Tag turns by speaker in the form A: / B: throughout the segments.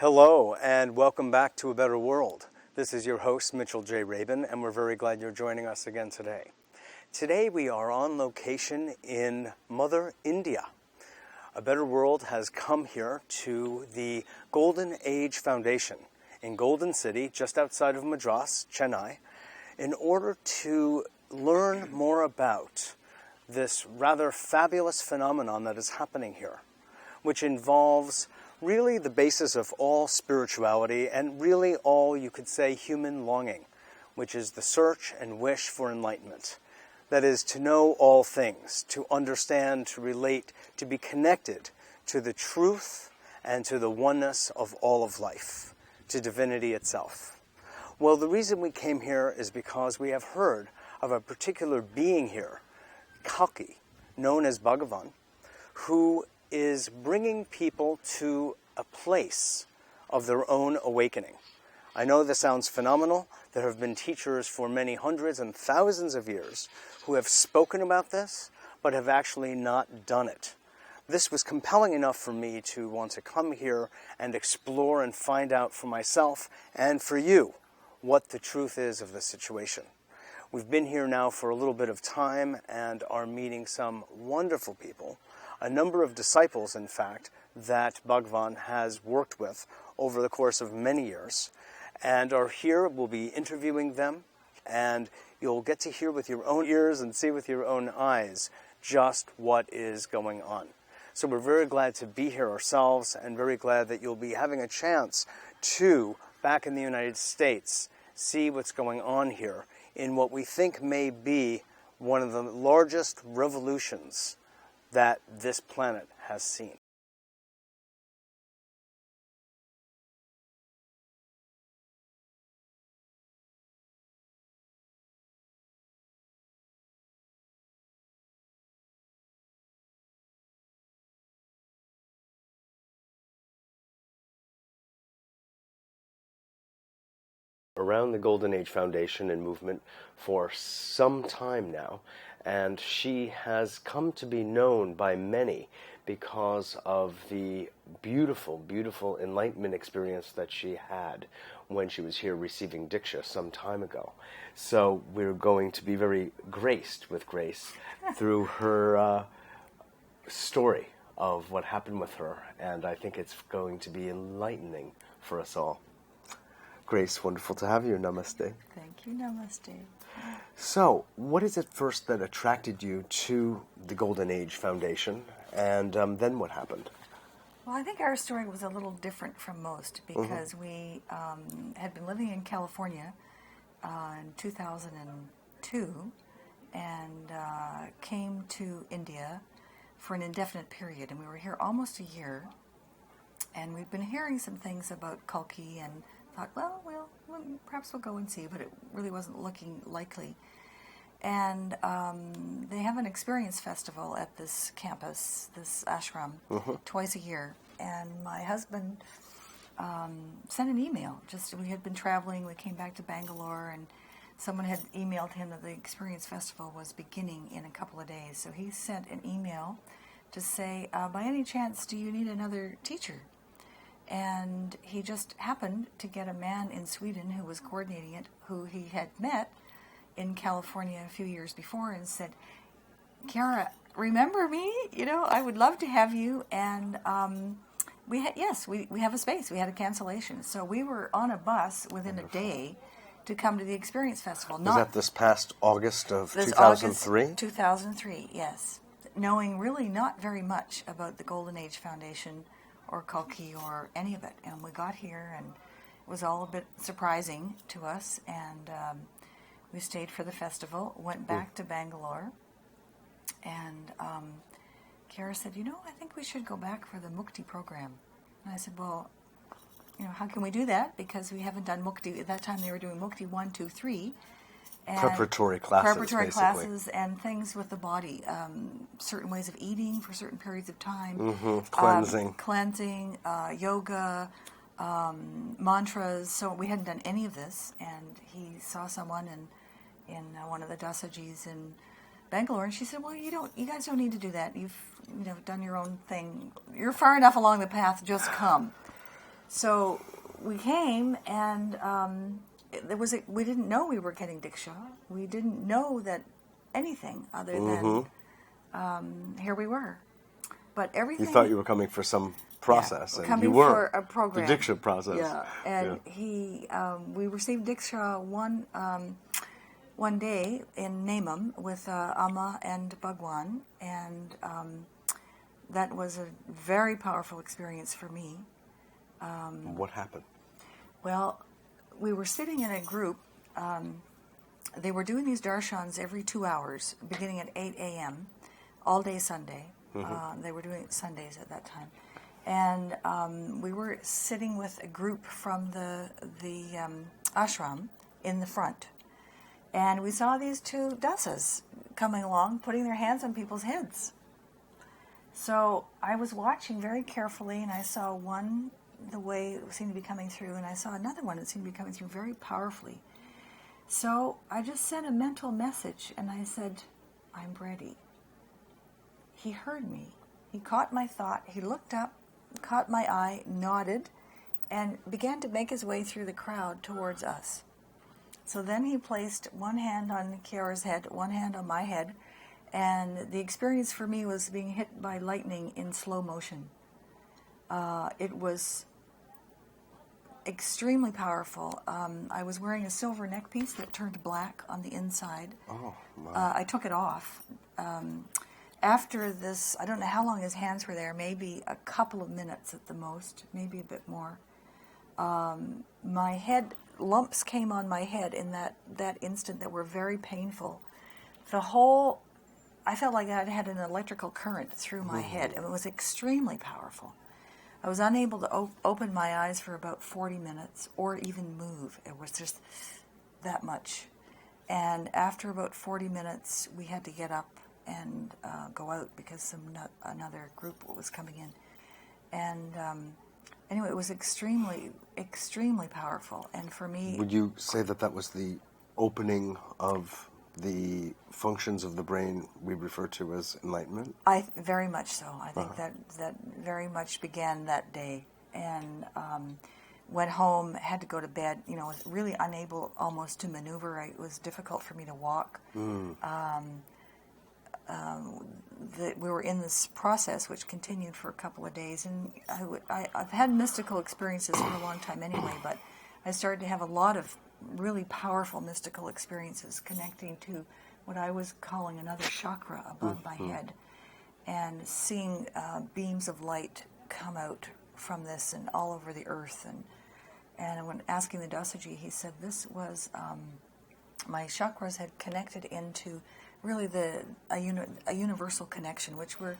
A: Hello, and welcome back to A Better World. This is your host, Mitchell J. Rabin, and we're very glad you're joining us again today. Today we are on location in Mother India. A Better World has come here to the Golden Age Foundation in Golden City, just outside of Madras, Chennai, in order to learn more about this rather fabulous phenomenon that is happening here, which involves really the basis of all spirituality and really all, you could say, human longing, which is the search and wish for enlightenment. That is, to know all things, to understand, to relate, to be connected to the truth and to the oneness of all of life, to divinity itself. Well, the reason we came here is because we have heard of a particular being here, Kalki, known as Bhagavan, who is bringing people to a place of their own awakening. I know this sounds phenomenal. There have been teachers for many hundreds and thousands of years who have spoken about this, but have actually not done it. This was compelling enough for me to want to come here and explore and find out for myself and for you what the truth is of the situation. We've been here now for a little bit of time and are meeting some wonderful people, a number of disciples, in fact, that Bhagavan has worked with over the course of many years, and are here. We'll be interviewing them, and you'll get to hear with your own ears and see with your own eyes just what is going on. So we're very glad to be here ourselves, and very glad that you'll be having a chance to, back in the United States, see what's going on here in what we think may be one of the largest revolutions that this planet has seen. Around the Golden Age Foundation and movement for some time now, and she has come to be known by many because of the beautiful, beautiful enlightenment experience that she had when she was here receiving Diksha some time ago. So we're going to be very graced with grace through her story of what happened with her, and I think it's going to be enlightening for us all. Grace, wonderful to have you. Namaste.
B: Thank you. Namaste.
A: So, what is it first that attracted you to the Golden Age Foundation, and then what happened?
B: Well, I think our story was a little different from most because we had been living in California in 2002 and came to India for an indefinite period, and we were here almost a year, and we've been hearing some things about Kalki and thought, well, perhaps we'll go and see, but it really wasn't looking likely. And they have an experience festival at this campus, this ashram, twice a year. And my husband sent an email. We had been traveling, we came back to Bangalore, and someone had emailed him that the experience festival was beginning in a couple of days. So he sent an email to say, by any chance, do you need another teacher? And he just happened to get a man in Sweden who was coordinating it, who he had met in California a few years before, and said, Kiara, remember me? I would love to have you. And we have a space. We had a cancellation. So we were on a bus within a day to come to the Experience Festival.
A: Was that this past August of 2003?
B: August 2003, yes. Knowing really not very much about the Golden Age Foundation or Kalki or any of it. And we got here, and it was all a bit surprising to us, and we stayed for the festival, went back to Bangalore, and Kiara said, I think we should go back for the Mukti program. And I said, well, how can we do that? Because we haven't done Mukti. At that time, they were doing Mukti 1, 2, 3. And
A: preparatory classes,
B: basically.
A: Classes
B: and things with the body, certain ways of eating for certain periods of time,
A: cleansing,
B: yoga, mantras. So we hadn't done any of this, and he saw someone in one of the dasajis in Bangalore, and she said, "Well, you guys don't need to do that. You've done your own thing. You're far enough along the path. Just come." So we came, and we didn't know we were getting Diksha. We didn't know that anything other than here we were. But everything...
A: You thought you were coming for some process, and
B: coming
A: you weren't.
B: for a program.
A: The Diksha process.
B: Yeah, and we received Diksha one day in Naimam with Amma and Bhagwan, and that was a very powerful experience for me.
A: What happened?
B: Well, we were sitting in a group. They were doing these darshans every 2 hours, beginning at 8 a.m., all day Sunday. They were doing it Sundays at that time. And we were sitting with a group from the ashram in the front. And we saw these two dasas coming along, putting their hands on people's heads. So I was watching very carefully, and I saw one, the way it seemed to be coming through, and I saw another one that seemed to be coming through very powerfully. So I just sent a mental message, and I said, I'm ready. He heard me. He caught my thought. He looked up, caught my eye, nodded, and began to make his way through the crowd towards us. So then he placed one hand on Kiara's head, one hand on my head, and the experience for me was being hit by lightning in slow motion. It was extremely powerful. I was wearing a silver neck piece that turned black on the inside.
A: Oh, wow.
B: I took it off. After this, I don't know how long his hands were there, maybe a couple of minutes at the most, maybe a bit more. My head, lumps came on my head in that instant that were very painful. I felt like I had an electrical current through my head, and it was extremely powerful. I was unable to open my eyes for about 40 minutes or even move. It was just that much. And after about 40 minutes, we had to get up and go out because another group was coming in. And anyway, it was extremely, extremely powerful. And for me...
A: Would you say that was the opening of the functions of the brain we refer to as enlightenment?
B: Very much so. I think that very much began that day. And went home, had to go to bed, was really unable almost to maneuver. It was difficult for me to walk. We were in this process which continued for a couple of days, and I've had mystical experiences for a long time anyway, but I started to have a lot of really powerful mystical experiences connecting to what I was calling another chakra above my head, and seeing beams of light come out from this and all over the earth. And when asking the Dasaji, he said this was my chakras had connected into really a universal connection, which we're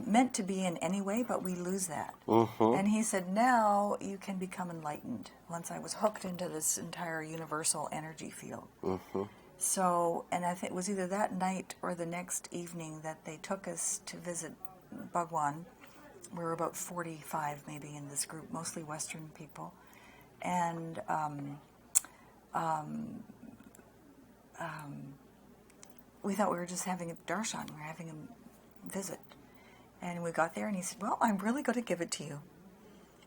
B: meant to be in anyway, but we lose that. And he said, now you can become enlightened. Once I was hooked into this entire universal energy field. So, and I think it was either that night or the next evening that they took us to visit Bhagwan. We were about 45 maybe in this group, mostly Western people. And we thought we were just having a darshan. We were having a visit. And we got there, and he said, well, I'm really going to give it to you.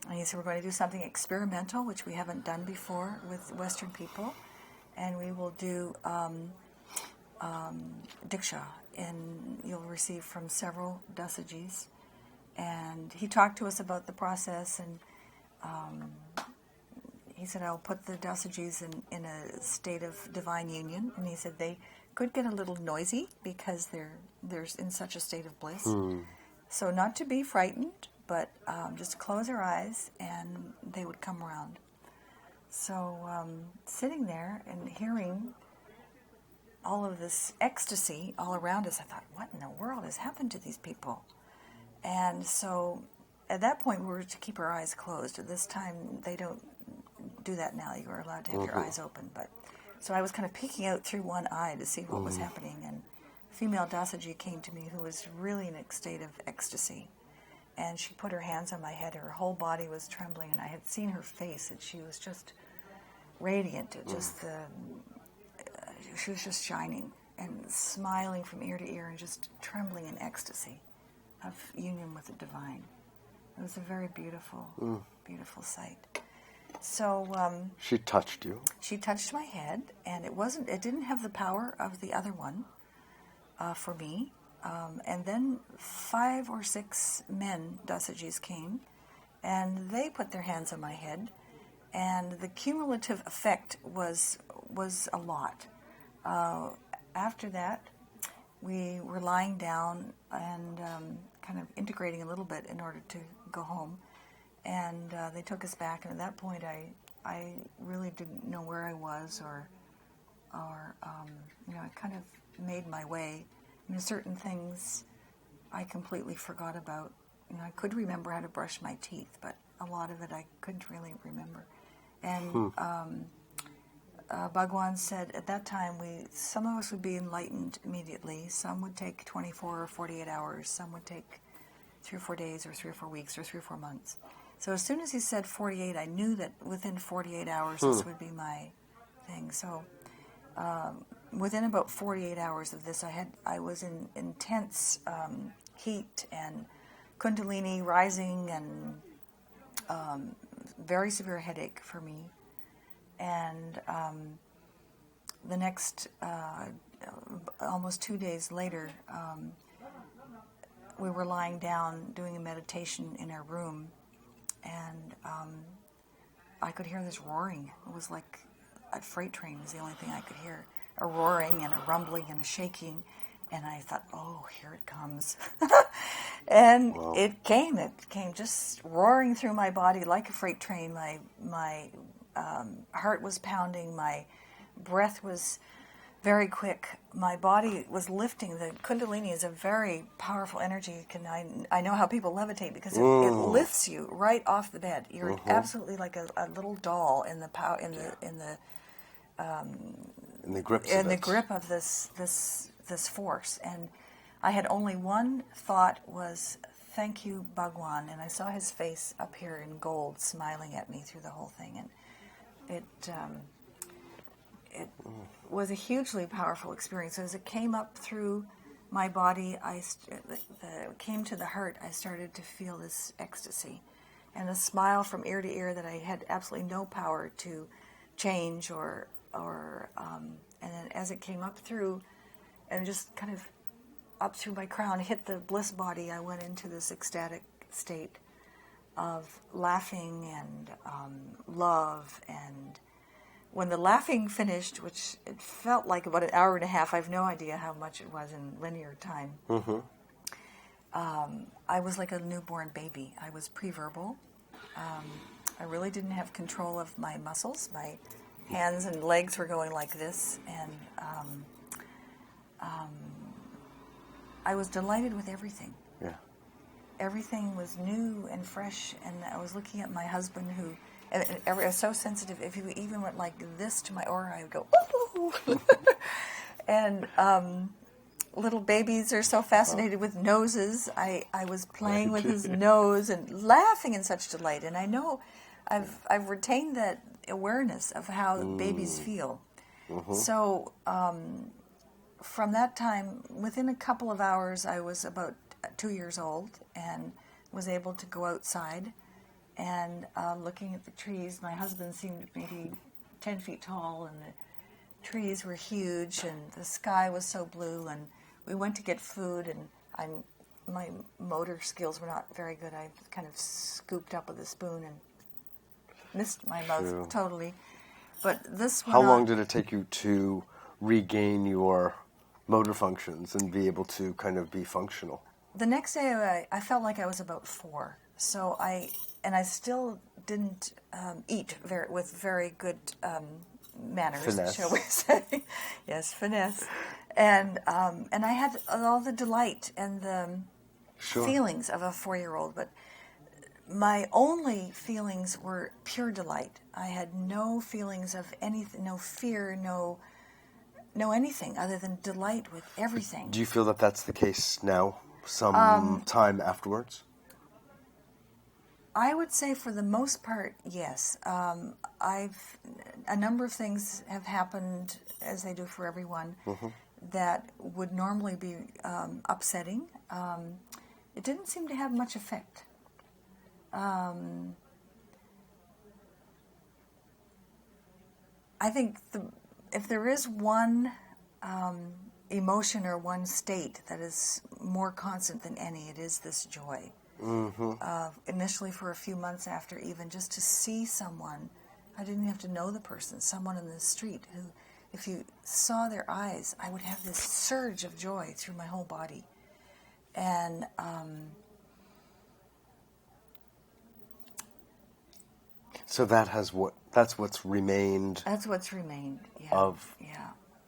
B: And he said, we're going to do something experimental, which we haven't done before with Western people. And we will do Diksha, and you'll receive from several Dasajis. And he talked to us about the process, and he said, I'll put the Dasajis in a state of divine union. And he said they could get a little noisy because they're in such a state of bliss. So not to be frightened, but just close our eyes and they would come around. So sitting there and hearing all of this ecstasy all around us, I thought, what in the world has happened to these people? And so at that point, we were to keep our eyes closed. At this time, they don't do that now. You are allowed to have your eyes open. But so I was kind of peeking out through one eye to see what was happening. And a female Dasaji came to me who was really in a state of ecstasy. And she put her hands on my head. Her whole body was trembling. And I had seen her face, and she was just radiant. She was just shining and smiling from ear to ear and just trembling in ecstasy of union with the divine. It was a very beautiful, beautiful sight. So
A: she touched you.
B: She touched my head, and it didn't have the power of the other one for me. And then 5 or 6 men, Dasajis, came, and they put their hands on my head, and the cumulative effect was a lot. After that, we were lying down and kind of integrating a little bit in order to go home. And they took us back, and at that point, I really didn't know where I was, or I kind of made my way. Certain things I completely forgot about. I could remember how to brush my teeth, but a lot of it I couldn't really remember. And Bhagwan said at that time, some of us would be enlightened immediately. Some would take 24 or 48 hours. Some would take 3 or 4 days, or 3 or 4 weeks, or 3 or 4 months. So as soon as he said 48, I knew that within 48 hours this would be my thing. So within about 48 hours of this, I was in intense heat and kundalini rising, and very severe headache for me. And the next, almost 2 days later, we were lying down doing a meditation in our room, and I could hear this roaring. It was like a freight train was the only thing I could hear. A roaring and a rumbling and a shaking. And I thought, oh, here it comes. And
A: wow.
B: It came just roaring through my body like a freight train. My heart was pounding. My breath was very quick. My body was lifting. The Kundalini is a very powerful energy. I know how people levitate because it lifts you right off the bed. You're absolutely like a little doll in the grip of this force. And I had only one thought was, thank you, Bhagwan. And I saw his face up here in gold smiling at me through the whole thing. And it was a hugely powerful experience. As it came up through my body, came to the heart, I started to feel this ecstasy and a smile from ear to ear that I had absolutely no power to change and then as it came up through and just kind of up through my crown, hit the bliss body, I went into this ecstatic state of laughing and love. And when the laughing finished, which it felt like about an hour and a half, I have no idea how much it was in linear time, I was like a newborn baby. I was pre-verbal. I really didn't have control of my muscles. My hands and legs were going like this, and I was delighted with everything.
A: Yeah.
B: Everything was new and fresh, and I was looking at my husband who, I was so sensitive, if he even went like this to my aura, I would go, ooh! And little babies are so fascinated with noses. I was playing with his nose and laughing in such delight, and I know I've retained that awareness of how babies feel. So from that time, within a couple of hours, I was about 2 years old and was able to go outside and looking at the trees. My husband seemed maybe 10 feet tall, and the trees were huge, and the sky was so blue, and we went to get food, and my motor skills were not very good. I kind of scooped up with a spoon and missed my mouth totally. But this went
A: How long did it take you to regain your motor functions and be able to kind of be functional?
B: The next day, I felt like I was about 4. So I still didn't eat with very good manners,
A: finesse.
B: Shall we say? Yes, finesse. And I had all the delight and the feelings of a 4-year-old, but my only feelings were pure delight. I had no feelings of anything, no fear, no anything other than delight with everything.
A: Do you feel that that's the case now, some time afterwards?
B: I would say for the most part, yes. A number of things have happened, as they do for everyone, that would normally be upsetting. It didn't seem to have much effect. I think if there is one emotion or one state that is more constant than any, it is this joy. Initially for a few months after, even just to see someone, I didn't have to know the person, someone in the street who, if you saw their eyes, I would have this surge of joy through my whole body. And
A: so that's what's remained.
B: That's what's remained. Yeah.
A: Of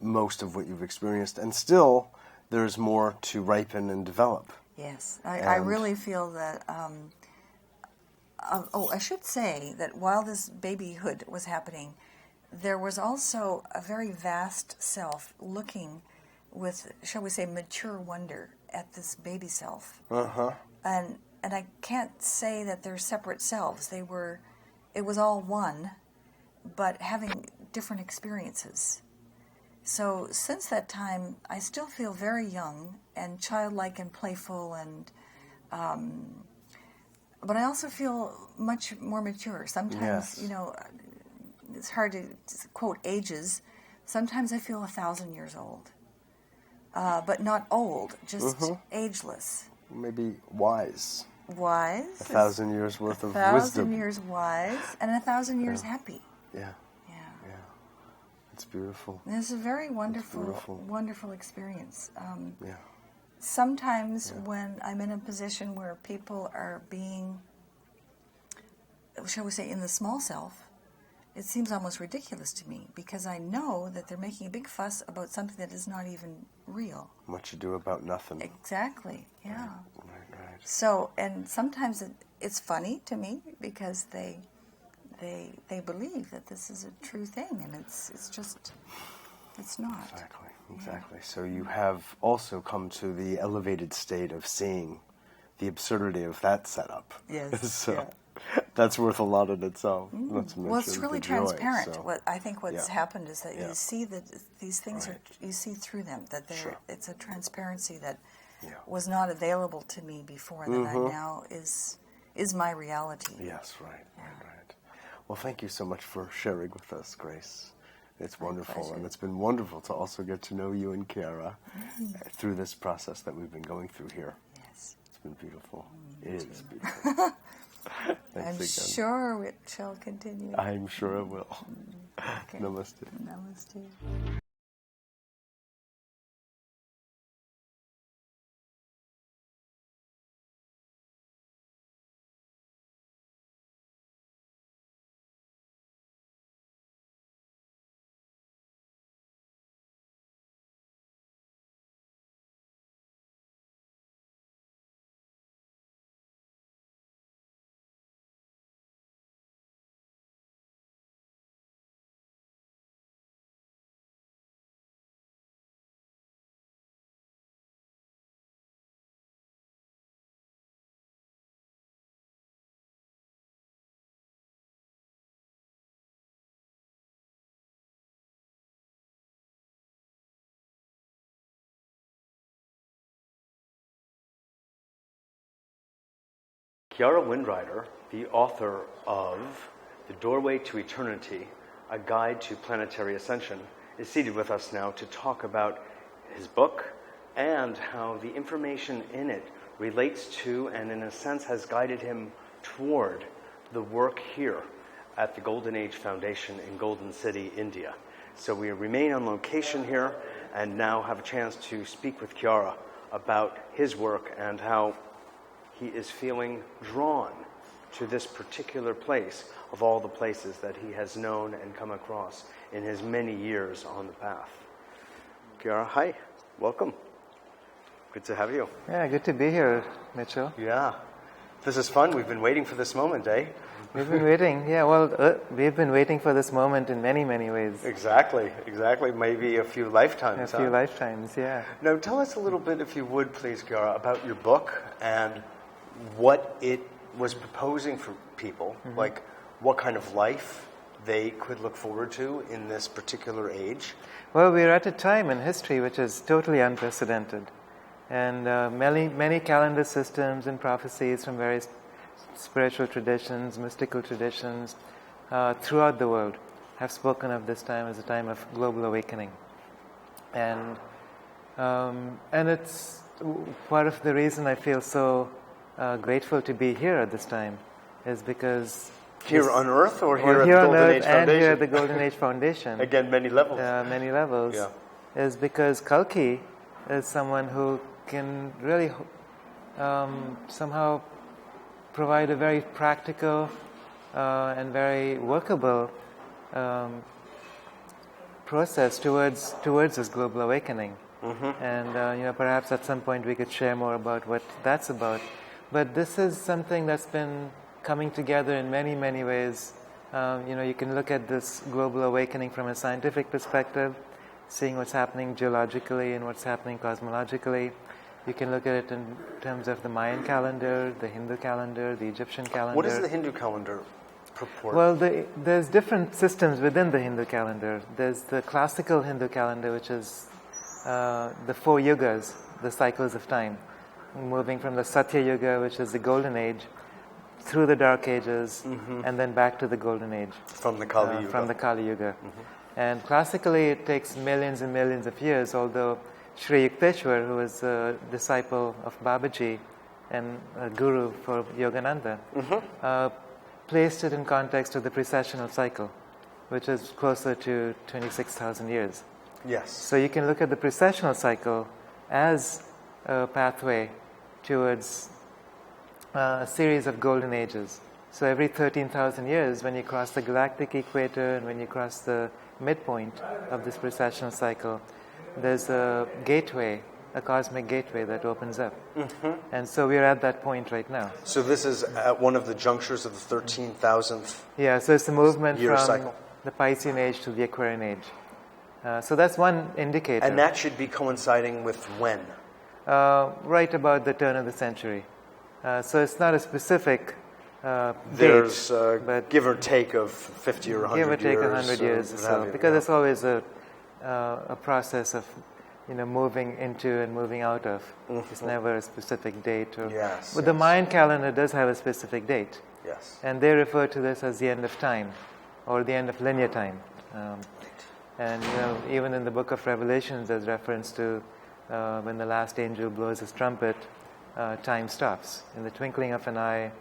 A: most of what you've experienced, and still there's more to ripen and develop.
B: Yes, I really feel that. I should say that while this babyhood was happening, there was also a very vast self looking with, shall we say, mature wonder at this baby self. And I can't say that they're separate selves. It was all one, but having different experiences. So since that time, I still feel very young and childlike and playful, and but I also feel much more mature. Sometimes, it's hard to quote ages. Sometimes I feel 1,000 years old, but not old, just ageless.
A: Maybe wise.
B: Wise.
A: 1,000 years worth of wisdom.
B: 1,000 years wise, and 1,000 years happy.
A: Yeah. It's beautiful.
B: And it's a very wonderful experience.
A: Yeah.
B: Sometimes when I'm in a position where people are being, shall we say, in the small self, it seems almost ridiculous to me, because I know that they're making a big fuss about something that is not even real.
A: Much ado about nothing.
B: Exactly, yeah.
A: Right.
B: So, and sometimes it's funny to me, because they believe that this is a true thing, and it's not.
A: Exactly. So you have also come to the elevated state of seeing the absurdity of that setup.
B: Yes.
A: So that's worth a lot in itself.
B: Well, it's really transparent.
A: So.
B: What's happened is that you see that these things you see through them, that it's a transparency that was not available to me before, that I now is my reality.
A: Yes, right. Well, thank you so much for sharing with us, Grace. It's wonderful, and it's been wonderful to also get to know you and Kiara through this process that we've been going through here.
B: Yes.
A: It's been beautiful. It is beautiful.
B: I'm sure it shall continue.
A: I'm sure it will.
B: Okay.
A: Namaste.
B: Namaste.
A: Kiara Windrider, the author of The Doorway to Eternity, A Guide to Planetary Ascension, is seated with us now to talk about his book and how the information in it relates to, and in a sense has guided him toward, the work here at the Golden Age Foundation in Golden City, India. So we remain on location here and now have a chance to speak with Kiara about his work and how he is feeling drawn to this particular place of all the places that he has known and come across in his many years on the path. Kiara, hi. Welcome. Good to have you.
C: Yeah, good to be here, Mitchell.
A: Yeah. This is fun. We've been waiting for this moment, eh?
C: We've been waiting. Yeah, well, we've been waiting for this moment in many, many ways.
A: Exactly. Maybe a few lifetimes.
C: A few lifetimes, yeah.
A: Now, tell us a little bit, if you would, please, Kiara, about your book and what it was proposing for people, like what kind of life they could look forward to in this particular age.
C: Well, we're at a time in history which is totally unprecedented. And many calendar systems and prophecies from various spiritual traditions, mystical traditions throughout the world have spoken of this time as a time of global awakening. And it's part of the reason I feel so grateful to be here at this time is because
A: here on Earth or here at the
C: here on
A: Golden
C: Earth
A: Age
C: and
A: Foundation?
C: here at the Golden Age Foundation.
A: Again, many levels.
C: Many levels.
A: Yeah.
C: Is because Kalki is someone who can really somehow provide a very practical and very workable process towards this global awakening. Mm-hmm. And perhaps at some point we could share more about what that's about. But this is something that's been coming together in many, many ways. You can look at this global awakening from a scientific perspective, seeing what's happening geologically and what's happening cosmologically. You can look at it in terms of the Mayan calendar, the Hindu calendar, the Egyptian calendar.
A: What does the Hindu calendar purport?
C: Well, there's different systems within the Hindu calendar. There's the classical Hindu calendar, which is the 4 yugas, the cycles of time, moving from the Satya Yuga, which is the golden age, through the dark ages, and then back to the golden age.
A: From the Kali Yuga.
C: From the Kali Yuga. And classically, it takes millions and millions of years, although Sri Yukteswar, who was a disciple of Babaji and a guru for Yogananda, placed it in context of the precessional cycle, which is closer to 26,000 years.
A: Yes.
C: So you can look at the precessional cycle as a pathway towards a series of golden ages. So every 13,000 years, when you cross the galactic equator and when you cross the midpoint of this precessional cycle, there's a gateway, a cosmic gateway that opens up. And so we're at that point right now.
A: So this is at one of the junctures of the 13,000th
C: Yeah, so it's the movement
A: year
C: from
A: cycle.
C: the Piscean age to the Aquarian age. So that's one indicator.
A: And that should be coinciding with when?
C: Right about the turn of the century. So it's not a specific
A: There's
C: date, but
A: give or take of 50 or 100 years.
C: give or take 100 years or so, because it's always a process of moving into and moving out of. It's never a specific date. But the Mayan calendar does have a specific date.
A: Yes.
C: And they refer to this as the end of time, or the end of linear time. And even in the book of Revelations, there's reference to when the last angel blows his trumpet, time stops. In the twinkling of an eye,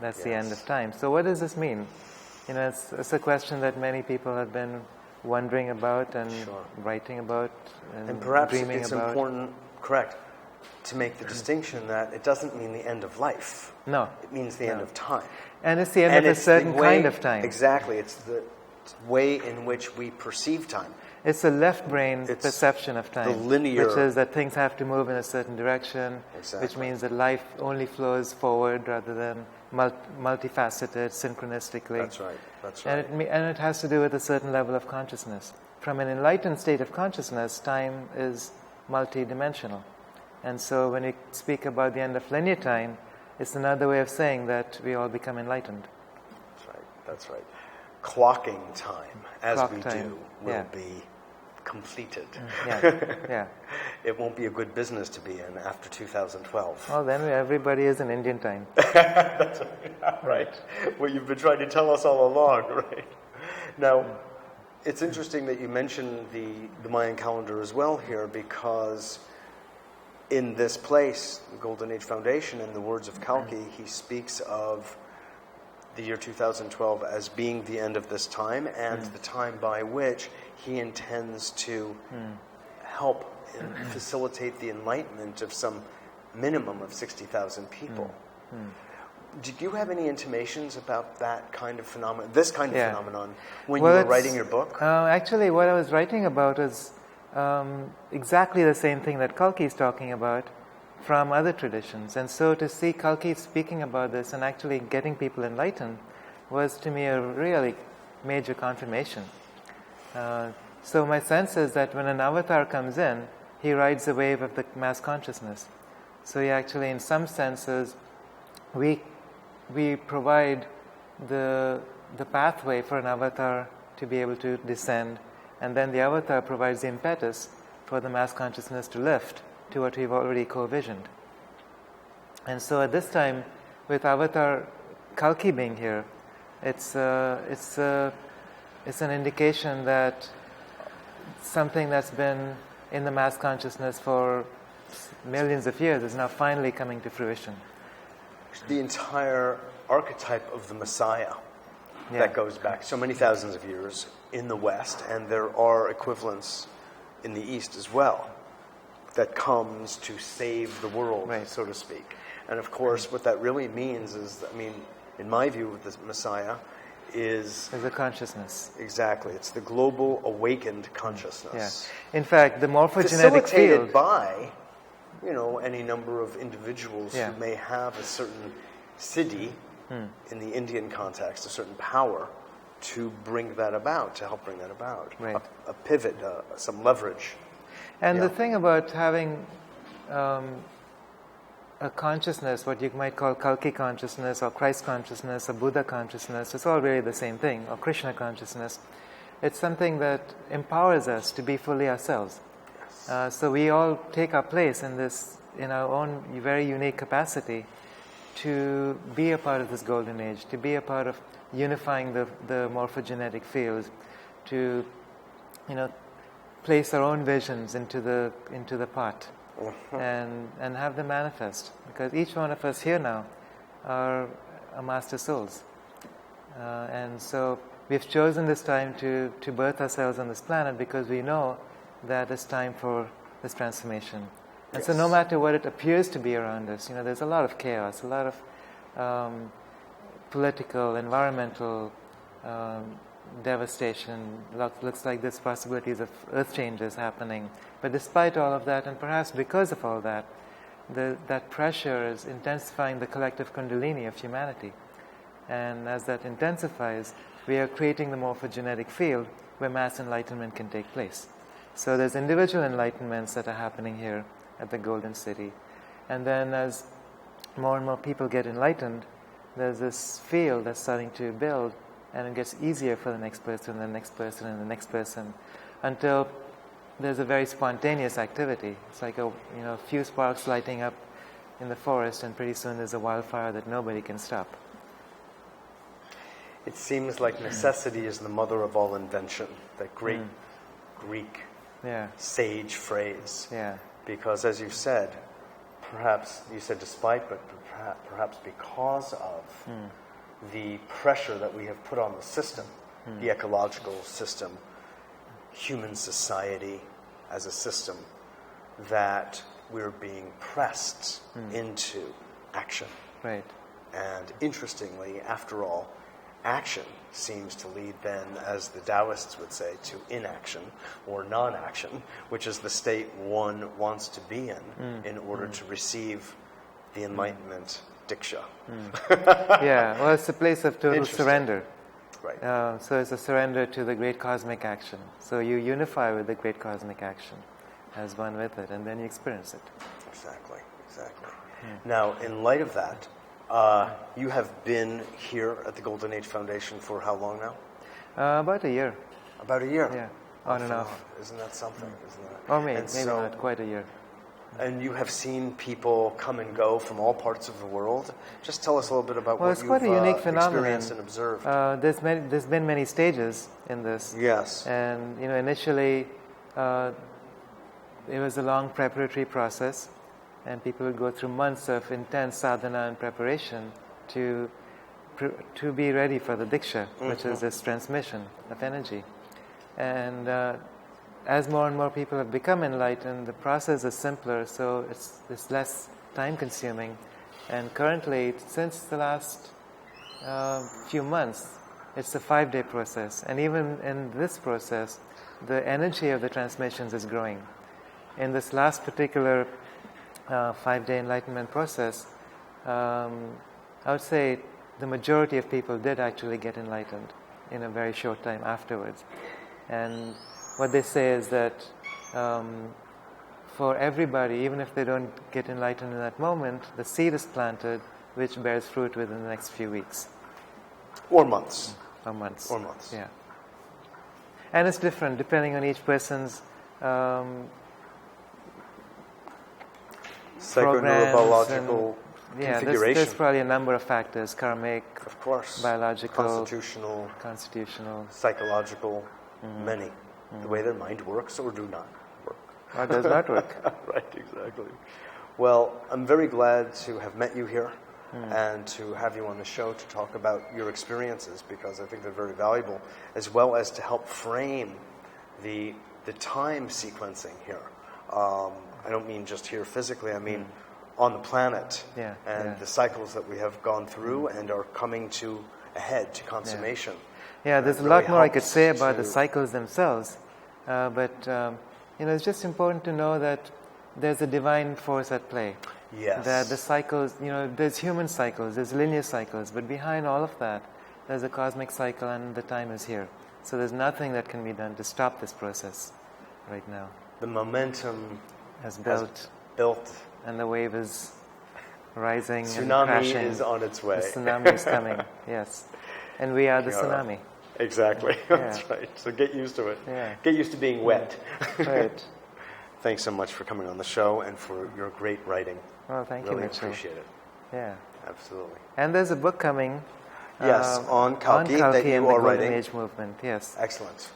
C: that's the end of time. So what does this mean? It's a question that many people have been wondering about and writing about and
A: perhaps
C: dreaming
A: it's
C: about.
A: important, correct, to make the distinction that it doesn't mean the end of life.
C: No.
A: It means the end of time.
C: And it's the end of a certain kind of time.
A: Exactly. It's the way in which we perceive time.
C: It's a left brain perception of time.
A: The linear.
C: Which is that things have to move in a certain direction,
A: Exactly.
C: which means that life only flows forward rather than multifaceted, synchronistically.
A: That's right. That's right.
C: And it has to do with a certain level of consciousness. From an enlightened state of consciousness, time is multidimensional. And so when we speak about the end of linear time, it's another way of saying that we all become enlightened.
A: That's right. That's right. Clocking time, as
C: Clock
A: we
C: time.
A: do, will be completed.
C: Yeah.
A: It won't be a good business to be in after 2012.
C: Well, then everybody is in Indian time.
A: That's right. What you've been trying to tell us all along, right? Now, it's interesting that you mentioned the Mayan calendar as well here, because in this place, the Golden Age Foundation, in the words of Kalki, he speaks of the year 2012 as being the end of this time and the time by which he intends to help and facilitate the enlightenment of some minimum of 60,000 people. Did you have any intimations about that kind of phenomenon, this kind of phenomenon, when you were writing your book?
C: Actually, what I was writing about is exactly the same thing that Kalki is talking about from other traditions. And so to see Kalki speaking about this and actually getting people enlightened was to me a really major confirmation. So my sense is that when an avatar comes in, he rides the wave of the mass consciousness. So he actually, in some senses, we provide the pathway for an avatar to be able to descend, and then the avatar provides the impetus for the mass consciousness to lift to what we've already co-visioned. And so at this time, with Avatar Kalki being here, it's a it's an indication that something that's been in the mass consciousness for millions of years is now finally coming to fruition.
A: The entire archetype of the Messiah that goes back so many thousands of years in the West, and there are equivalents in the East as well, that comes to save the world, so to speak. And of course, what that really means is, I mean, in my view of the Messiah, is
C: a consciousness.
A: Exactly. It's the global awakened consciousness.
C: Yeah. In fact, the morphogenetic
A: facilitated
C: field
A: by, any number of individuals who may have a certain siddhi, in the Indian context, a certain power to bring that about, to help bring that about.
C: Right.
A: A pivot, some leverage.
C: And the thing about having a consciousness, what you might call Kalki consciousness or Christ consciousness or Buddha consciousness, it's all really the same thing, or Krishna consciousness. It's something that empowers us to be fully ourselves. Yes. So we all take our place in this, in our own very unique capacity to be a part of this golden age, to be a part of unifying the morphogenetic field, to, place our own visions into the pot. And have them manifest, because each one of us here now are master souls, and so we've chosen this time to birth ourselves on this planet because we know that it's time for this transformation. And so no matter what it appears to be around us, there's a lot of chaos, a lot of political, environmental devastation. Looks like there's possibilities of earth changes happening. But despite all of that, and perhaps because of all that, that pressure is intensifying the collective kundalini of humanity. And as that intensifies, we are creating the morphogenetic field where mass enlightenment can take place. So there's individual enlightenments that are happening here at the Golden City. And then as more and more people get enlightened, there's this field that's starting to build, and it gets easier for the next person, and the next person, and the next person, until there's a very spontaneous activity. It's like a few sparks lighting up in the forest, and pretty soon there's a wildfire that nobody can stop.
A: It seems like necessity is the mother of all invention, that great Greek sage phrase.
C: Yeah.
A: Because as you've said, perhaps you said despite, but perhaps because of the pressure that we have put on the system, the ecological system, human society as a system, that we're being pressed into action.
C: Right.
A: And interestingly, after all, action seems to lead then, as the Taoists would say, to inaction or non-action, which is the state one wants to be in order to receive the enlightenment diksha.
C: Yeah, well, it's a place of total surrender.
A: Right.
C: So it's a surrender to the great cosmic action. So you unify with the great cosmic action as one with it, and then you experience it.
A: Exactly. Now, in light of that, you have been here at the Golden Age Foundation for how long now?
C: About a year.
A: About a year?
C: Yeah, on and off.
A: Isn't that something? Isn't that?
C: Or maybe not quite a year.
A: And you have seen people come and go from all parts of the world. Just tell us a little bit about what
C: it's quite a unique phenomenon.
A: Experienced and observed.
C: There's been many stages in this.
A: Yes.
C: And initially, it was a long preparatory process, and people would go through months of intense sadhana and preparation to be ready for the diksha, which is this transmission of energy. And as more and more people have become enlightened, the process is simpler, so it's less time-consuming. And currently, since the last few months, it's a 5-day process. And even in this process, the energy of the transmissions is growing. In this last particular 5-day enlightenment process, I would say the majority of people did actually get enlightened in a very short time afterwards. And what they say is that for everybody, even if they don't get enlightened in that moment, the seed is planted which bears fruit within the next few weeks.
A: Or months.
C: Or months.
A: Or months.
C: Yeah. And it's different depending on each person's
A: psychoneurobiological
C: Yeah,
A: configuration.
C: there's probably a number of factors: karmic,
A: Of course.
C: biological,
A: Constitutional, psychological, many. The way their mind works or do not work.
C: Or does not work.
A: Right, exactly. Well, I'm very glad to have met you here and to have you on the show to talk about your experiences, because I think they're very valuable, as well as to help frame the time sequencing here. I don't mean just here physically, I mean on the planet, and the cycles that we have gone through and are coming to a head, to consummation.
C: Yeah, there's a lot more I could say about the cycles themselves, but it's just important to know that there's a divine force at play.
A: Yes.
C: That the cycles, there's human cycles, there's linear cycles, but behind all of that, there's a cosmic cycle, and the time is here. So there's nothing that can be done to stop this process right now.
A: The momentum
C: has built, and the wave is rising and crashing.
A: Tsunami is on its way.
C: The tsunami is coming, yes. And we are the
A: Kiara.
C: tsunami.
A: Exactly, that's right. So get used to it.
C: Yeah.
A: Get used to being wet.
C: Right.
A: Thanks so much for coming on the show and for your great writing.
C: Well, thank you,
A: Really
C: Mitchell.
A: appreciate it.
C: Yeah.
A: Absolutely.
C: And there's a book coming.
A: Yes, on Kalki that
C: and
A: you
C: the
A: are
C: Golden
A: writing.
C: Age movement, yes.
A: Excellent.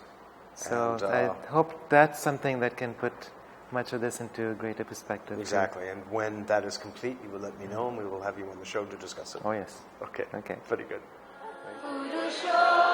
C: So
A: And,
C: I hope that's something that can put much of this into a greater perspective.
A: Exactly. And when that is complete, you will let me know, and we will have you on the show to discuss it.
C: Oh, yes.
A: Okay.
C: Okay.
A: Very good.
D: Guru Show.